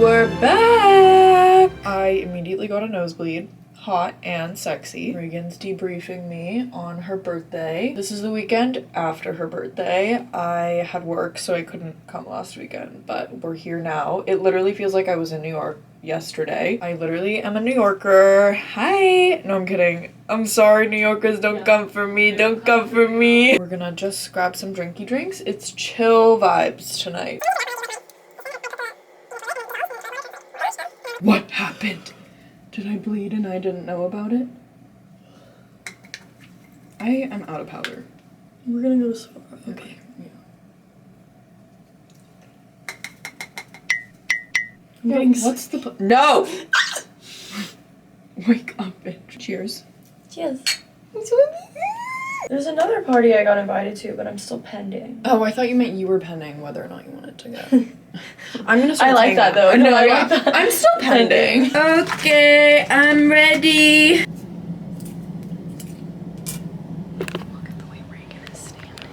We're back! I immediately got a nosebleed. Hot and sexy. Reagan's debriefing me on her birthday. This is the weekend after her birthday. I had work, so I couldn't come last weekend, but we're here now. It literally feels like I was in New York yesterday. I literally am a New Yorker. Hi! No, I'm kidding. I'm sorry, New Yorkers, don't come for me. Don't come for me. We're gonna just grab some drinky drinks. It's chill vibes tonight. What happened? Did I bleed and I didn't know about it? I am out of powder. We're gonna go to Sephora. Okay. Yeah. Thanks. What's the No! Wake up, bitch. Cheers. Cheers. There's another party I got invited to, but I'm still pending. Oh, I thought you meant you were pending whether or not you wanted to go. I'm gonna start I like that though. No, I like that. I'm still pending. Okay, I'm ready. Look at the way Reagan is standing.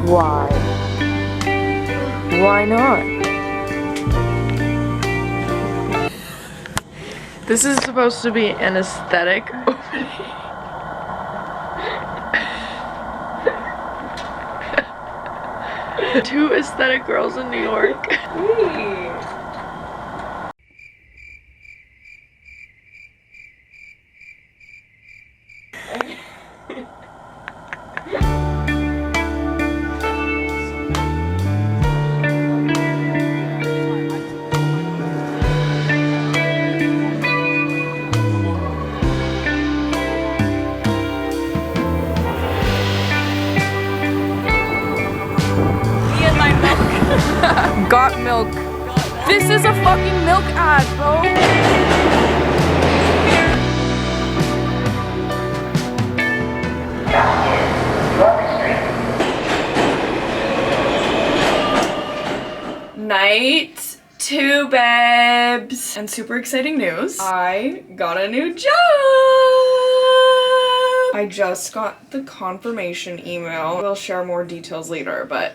Why? Why not? This is supposed to be an aesthetic opening. Two aesthetic girls in New York. Got milk. This is a fucking milk ad, bro. Night 2, babes. And super exciting news. I got a new job. I just got the confirmation email. We'll share more details later, but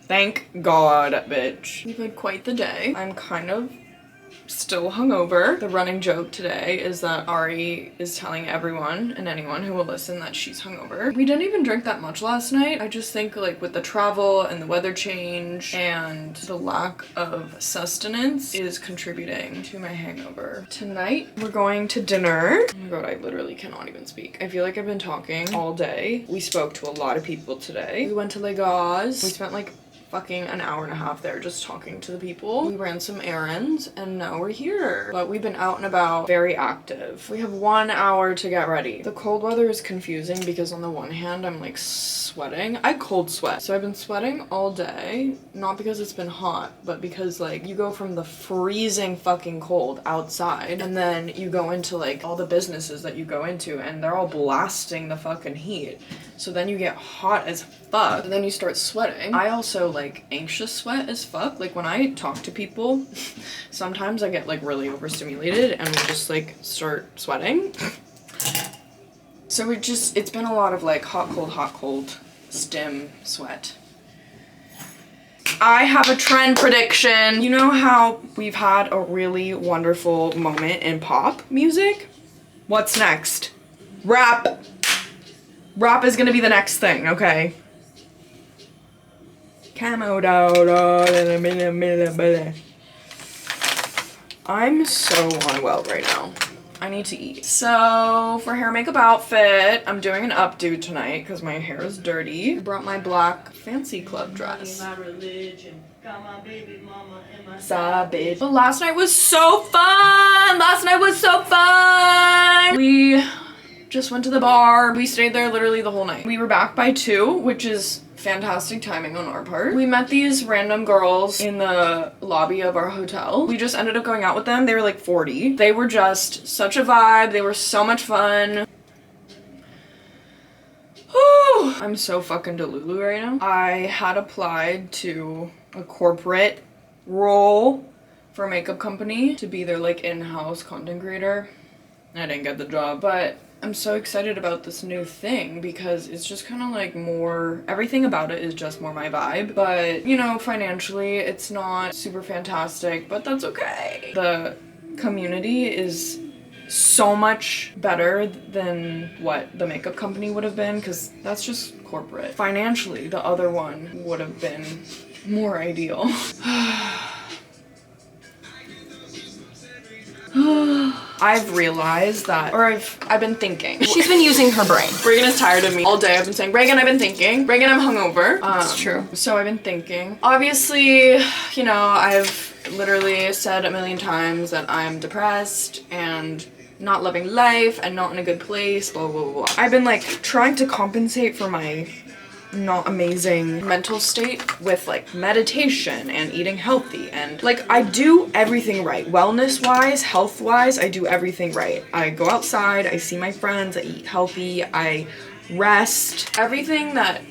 thank God, bitch. We've had quite the day. I'm kind of still hungover. The running joke today is that Ari is telling everyone and anyone who will listen that she's hungover. We didn't even drink that much last night. I just think like with the travel and the weather change and the lack of sustenance is contributing to my hangover. Tonight we're going to dinner. Oh my God, I literally cannot even speak. I feel like I've been talking all day. We spoke to a lot of people today. We went to Legaz. We spent like fucking an hour and a half there just talking to the people. We ran some errands and now we're here. But we've been out and about, very active. We have 1 hour to get ready. The cold weather is confusing because on the one hand I'm like sweating. I cold sweat. So I've been sweating all day, not because it's been hot, but because like you go from the freezing fucking cold outside and then you go into like all the businesses that you go into and they're all blasting the fucking heat. So then you get hot as fuck and then you start sweating. I also like anxious sweat as fuck. Like when I talk to people, sometimes I get like really overstimulated and we just like start sweating. So it's been a lot of like hot, cold, stim, sweat. I have a trend prediction. You know how we've had a really wonderful moment in pop music? What's next? Rap. Rap is gonna be the next thing, okay? I'm so unwell right now. I need to eat. So for hair makeup outfit, I'm doing an updo tonight because my hair is dirty. I brought my black fancy club dress. Savage. But last night was so fun! We just went to the bar. We stayed there literally the whole night. We were back by 2, which is fantastic timing on our part. We met these random girls in the lobby of our hotel. We just ended up going out with them. They were like 40. They were just such a vibe. They were so much fun. Whew! I'm so fucking delulu right now. I had applied to a corporate role for a makeup company to be their like in-house content creator. I didn't get the job, but I'm so excited about this new thing because it's just kind of like more, everything about it is just more my vibe. But, you know, financially it's not super fantastic, but that's okay. The community is so much better than what the makeup company would have been because that's just corporate. Financially, the other one would have been more ideal. I've realized that, or I've been thinking. She's been using her brain. Reagan is tired of me all day. I've been saying, Reagan, I've been thinking. Reagan, I'm hungover. It's true. So I've been thinking. Obviously, you know, I've literally said a million times that I'm depressed and not loving life and not in a good place, blah, blah, blah, blah. I've been like trying to compensate for my not amazing mental state with like meditation and eating healthy, and like I do everything right. Wellness wise, health wise, I do everything right. I go outside, I see my friends, I eat healthy, I rest. Everything that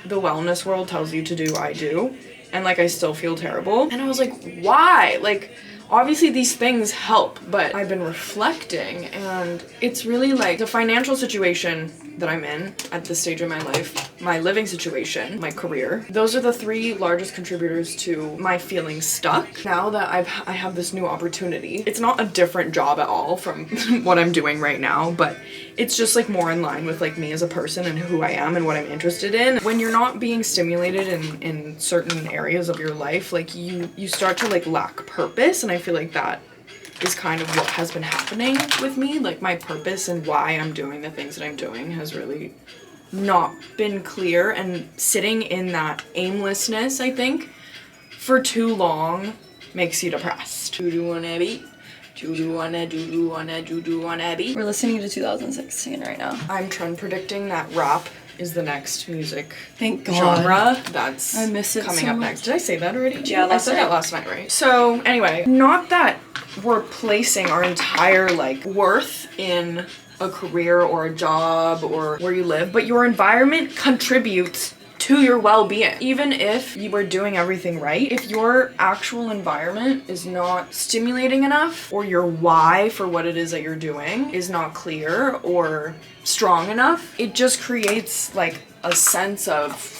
the wellness world tells you to do, I do. And like I still feel terrible. And I was like, why? Like obviously these things help, but I've been reflecting and it's really like the financial situation that I'm in at this stage of my life, my living situation, my career. Those are the three largest contributors to my feeling stuck. Now that I have this new opportunity, it's not a different job at all from what I'm doing right now, but it's just like more in line with like me as a person and who I am and what I'm interested in. When you're not being stimulated in certain areas of your life, like you start to like lack purpose, and I feel like that is kind of what has been happening with me. Like my purpose and why I'm doing the things that I'm doing has really not been clear, and sitting in that aimlessness, I think, for too long makes you depressed. We're listening to 2016 right now. I'm trend predicting that rap is the next music Thank God. genre that's I miss it coming so up much. next. Did I say that already? Yeah, I said that last night, right? So anyway, not that we're placing our entire like worth in a career or a job or where you live, but your environment contributes to your well-being. Even if you are doing everything right, if your actual environment is not stimulating enough, or your why for what it is that you're doing is not clear or strong enough, it just creates like a sense of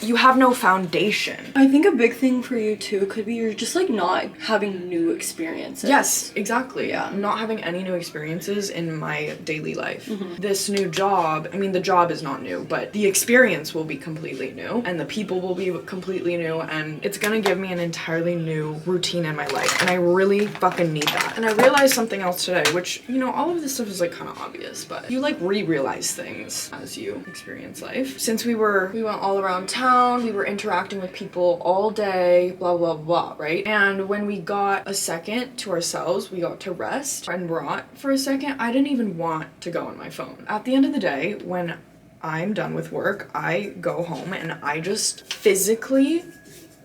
you have no foundation. I think a big thing for you too could be you're just like not having new experiences. Yes, exactly. Yeah. I'm not having any new experiences in my daily life. This new job, I mean, the job is not new, but the experience will be completely new, and the people will be completely new, and it's gonna give me an entirely new routine in my life, and I really fucking need that. And I realized something else today, which, you know, all of this stuff is like kind of obvious, but you like re-realize things as you experience life. Since we went all around town, we were interacting with people all day, blah blah blah, right? And when we got a second to ourselves, we got to rest and rot for a second, I didn't even want to go on my phone. At the end of the day, when I'm done with work, I go home and I just physically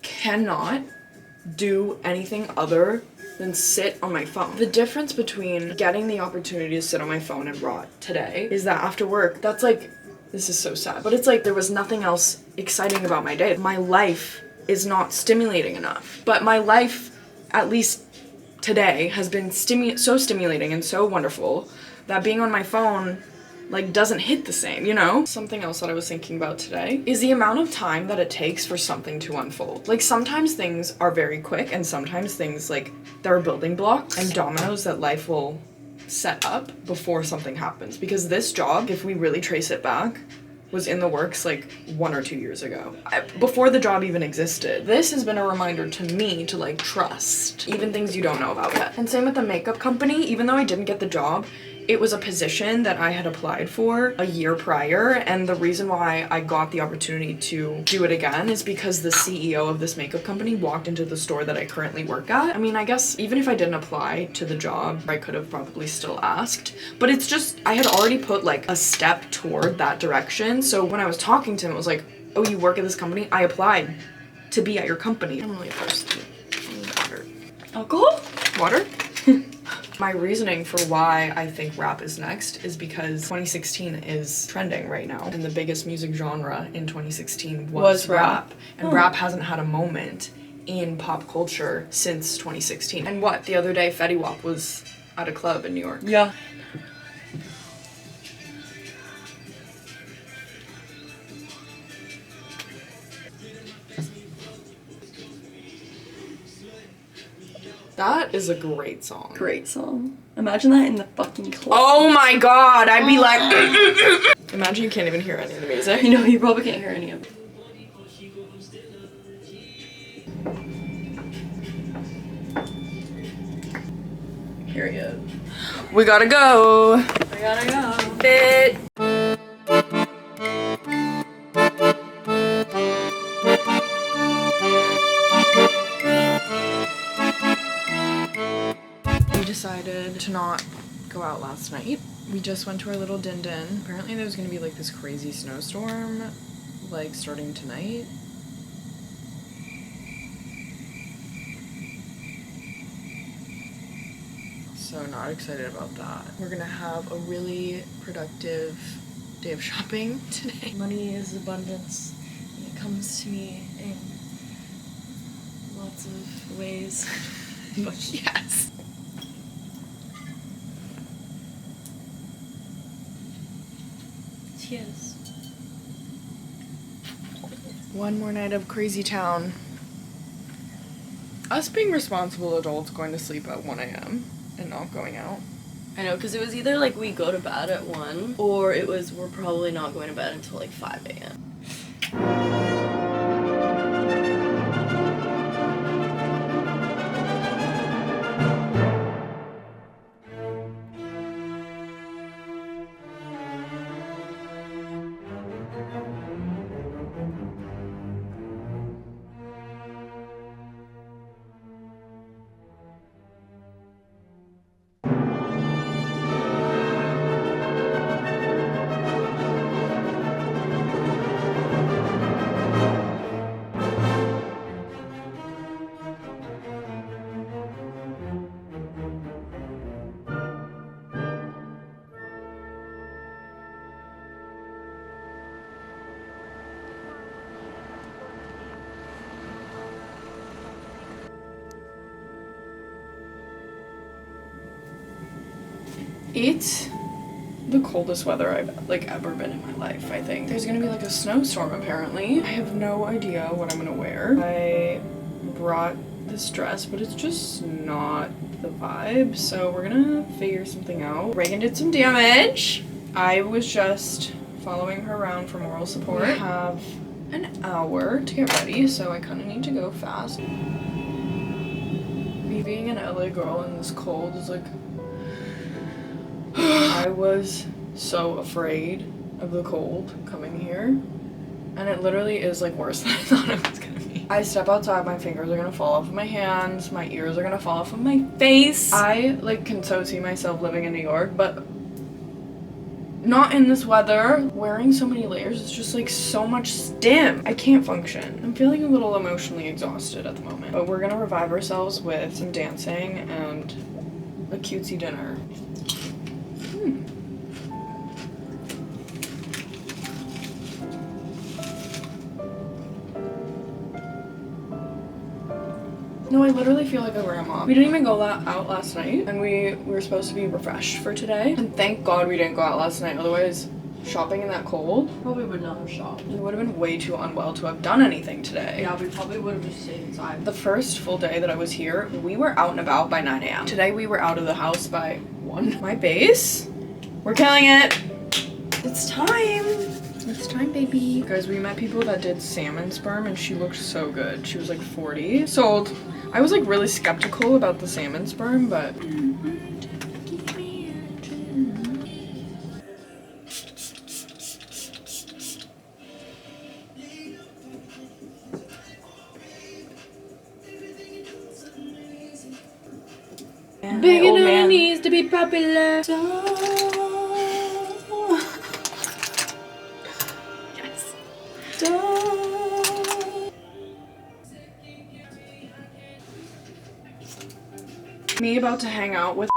cannot do anything other than sit on my phone. The difference between getting the opportunity to sit on my phone and rot today is that after work, that's like, this is so sad, but it's like there was nothing else exciting about my day. My life is not stimulating enough. But my life, at least today, has been so stimulating and so wonderful that being on my phone like doesn't hit the same, you know? Something else that I was thinking about today is the amount of time that it takes for something to unfold. Like sometimes things are very quick, and sometimes things like there are building blocks and dominoes that life will set up before something happens. Because this job, if we really trace it back, was in the works like 1 or 2 years ago, before the job even existed. This has been a reminder to me to like trust even things you don't know about yet. And same with the makeup company. Even though I didn't get the job, it was a position that I had applied for a year prior, and the reason why I got the opportunity to do it again is because the CEO of this makeup company walked into the store that I currently work at. I mean, I guess even if I didn't apply to the job, I could have probably still asked, but it's just, I had already put like a step toward that direction. So when I was talking to him, it was like, oh, you work at this company? I applied to be at your company. I'm really thirsty. I need water. Alcohol? Water? My reasoning for why I think rap is next is because 2016 is trending right now, and the biggest music genre in 2016 was rap. And rap hasn't had a moment in pop culture since 2016. And what, the other day Fetty Wap was at a club in New York. Yeah. That is a great song. Great song. Imagine that in the fucking club. Oh my god, I'd be like imagine you can't even hear any of the music. You know, you probably can't hear any of it. Period. We gotta go. We gotta go. Fit. We decided to not go out last night. We just went to our little din-din. Apparently there's gonna be like this crazy snowstorm, like starting tonight. So not excited about that. We're gonna have a really productive day of shopping today. Money is abundance. It comes to me in lots of ways. But yes. Cheers. One more night of crazy town. Us being responsible adults going to sleep at 1 a.m. and not going out. I know, because it was either like we go to bed at 1, or it was we're probably not going to bed until like 5 a.m. It's the coldest weather I've like ever been in my life, I think. There's gonna be like a snowstorm apparently. I have no idea what I'm gonna wear. I brought this dress, but it's just not the vibe, so we're gonna figure something out. Reagan did some damage. I was just following her around for moral support. We have an hour to get ready, so I kind of need to go fast. Me being an LA girl in this cold is like I was so afraid of the cold coming here, and it literally is like worse than I thought it was gonna be. I step outside, my fingers are gonna fall off of my hands, my ears are gonna fall off of my face. I like can so see myself living in New York, but not in this weather. Wearing so many layers is just like so much stim. I can't function. I'm feeling a little emotionally exhausted at the moment, but we're gonna revive ourselves with some dancing and a cutesy dinner. No, I literally feel like a grandma. We didn't even go out last night, and we were supposed to be refreshed for today. And thank God we didn't go out last night, otherwise shopping in that cold, Probably would not have shopped. we would have been way too unwell to have done anything today. Yeah, we probably would have just stayed inside. The first full day that I was here, we were out and about by 9 a.m. Today we were out of the house by 1. My base? We're killing it! It's time! It's time, baby. Guys, we met people that did salmon sperm and she looked so good. She was like 40. Sold. I was like really skeptical about the salmon sperm, but Big old enough man needs to be popular. yes. Me about to hang out with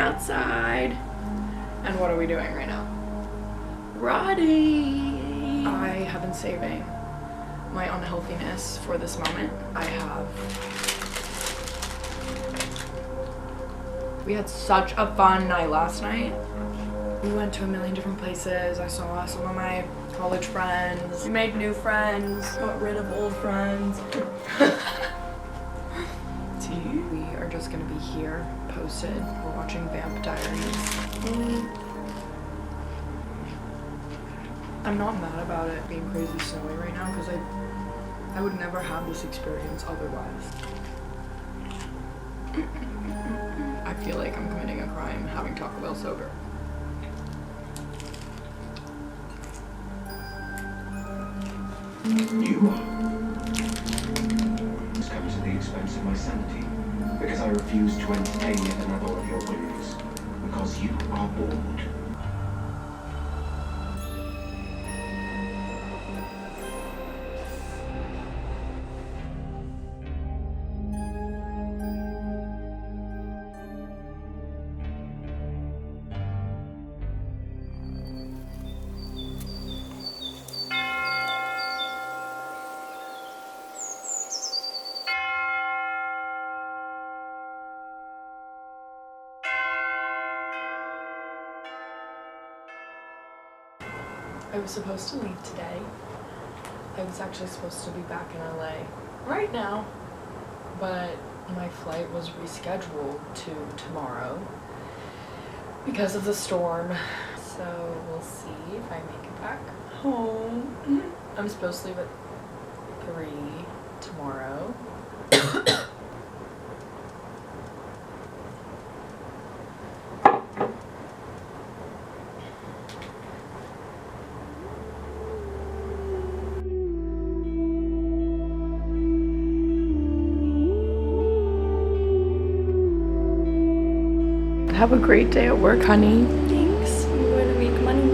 outside. And what are we doing right now? Rotting. I have been saving my unhealthiness for this moment. We had such a fun night last night. We went to a million different places. I saw some of my college friends. We made new friends, got rid of old friends. Tea. We are just gonna be here, posted. We're watching Vamp Diaries. I'm not mad about it being crazy snowy right now because I would never have this experience otherwise. I feel like I'm committing a crime having Taco Bell sober. You are. It's come to the expense of my sanity, because I refuse to entertain yet another of your whims, because you are bored. I was supposed to leave today. I was actually supposed to be back in LA right now, but my flight was rescheduled to tomorrow because of the storm. So we'll see if I make it back home. I'm supposed to leave at 3 tomorrow. Have a great day at work, honey. Thanks. I'm going to make money.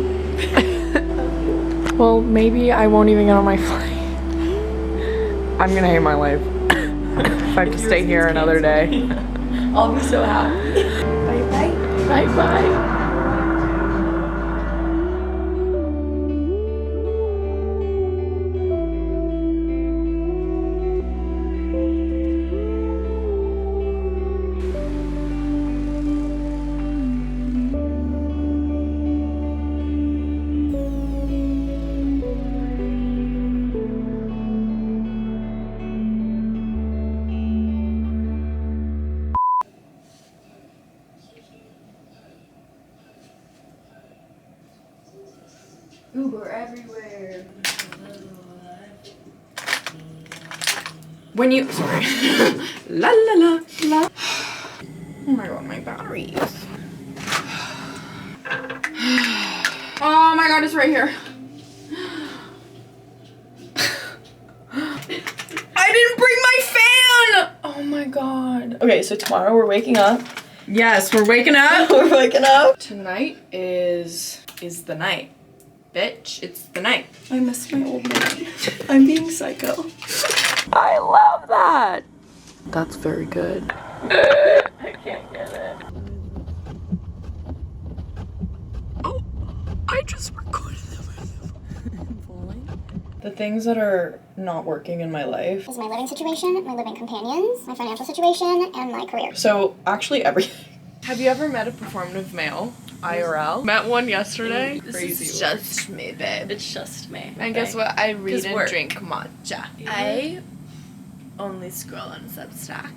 Well, maybe I won't even get on my flight. I'm gonna hate my life if I have to stay here another day. I'll be so happy. Bye bye. Bye bye. Uber everywhere. When you, sorry. La la la la. Oh my god, my batteries. Oh my god, it's right here. I didn't bring my fan! Oh my god. Okay, so tomorrow we're waking up. Yes, we're waking up. We're waking up. Tonight is the night. Bitch, it's the night. I miss my old man. I'm being psycho. I love that. That's very good. I can't get it. Oh, I just recorded the things that are not working in my life. Is my living situation, my living companions, my financial situation, and my career. So actually everything. Have you ever met a performative male? IRL? Met one yesterday. This Crazy is work. just me, babe. It's just me. And guess what? I read 'Cause and work. drink matcha. I only scroll on Substack.